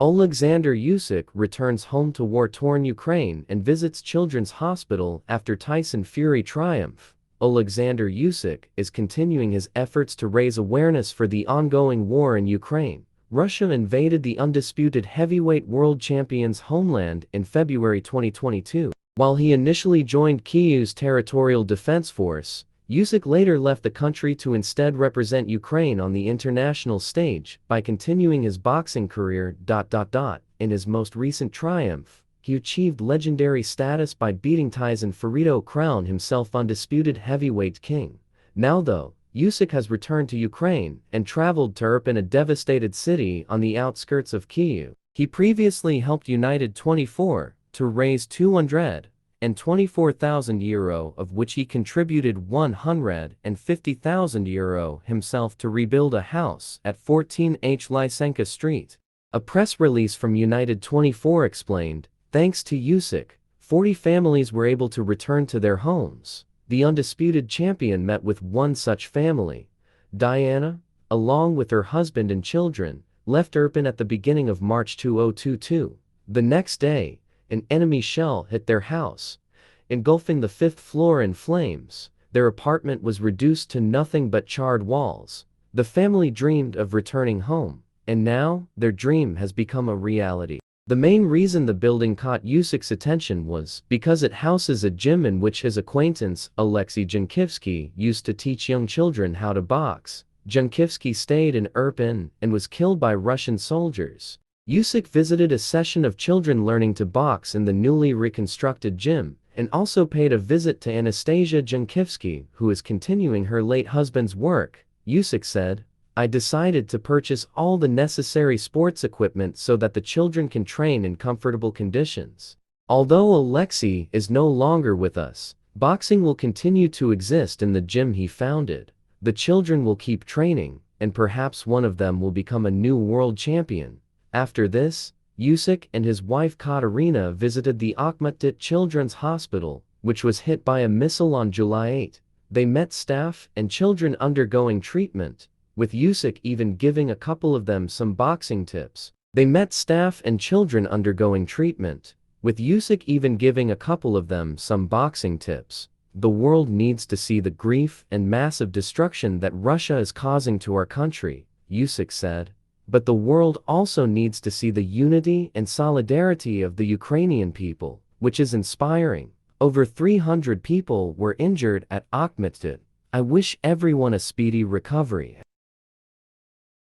Alexander Usyk returns home to war-torn Ukraine and visits Children's Hospital after Tyson Fury triumph. Alexander Usyk is continuing his efforts to raise awareness for the ongoing war in Ukraine. Russia invaded the undisputed heavyweight world champion's homeland in February 2022. While he initially joined Kyiv's territorial defense force, Usyk later left the country to instead represent Ukraine on the international stage by continuing his boxing career. In his most recent triumph, he achieved legendary status by beating Tyson Fury to crown himself undisputed heavyweight king. Now though, Usyk has returned to Ukraine and traveled to Irpin, a devastated city on the outskirts of Kyiv. He previously helped United 24 to raise €224,000, of which he contributed €150,000 himself to rebuild a house at 14H Lysenka Street. A press release from United 24 explained, "Thanks to Usyk, 40 families were able to return to their homes." The undisputed champion met with one such family. Diana, along with her husband and children, left Irpin at the beginning of March 2022. The next day, an enemy shell hit their house, engulfing the 5th floor in flames. Their apartment was reduced to nothing but charred walls. The family dreamed of returning home, and now, their dream has become a reality. The main reason the building caught Usyk's attention was because it houses a gym in which his acquaintance, Oleks Usyk, used to teach young children how to box. Usyk stayed in Irpin and was killed by Russian soldiers. Usyk visited a session of children learning to box in the newly reconstructed gym, and also paid a visit to Anastasia Usyk, who is continuing her late husband's work. Usyk said, "I decided to purchase all the necessary sports equipment so that the children can train in comfortable conditions." Although Alexei is no longer with us, boxing will continue to exist in the gym he founded. The children will keep training, and perhaps one of them will become a new world champion. After this, Usyk and his wife Katerina visited the Akhmatdyt Children's Hospital, which was hit by a missile on July 8. They met staff and children undergoing treatment, with Usyk even giving a couple of them some boxing tips. The world needs to see the grief and massive destruction that Russia is causing to our country, Usyk said. But the world also needs to see the unity and solidarity of the Ukrainian people, which is inspiring. Over 300 people were injured at Akhmatdyt. I wish everyone a speedy recovery.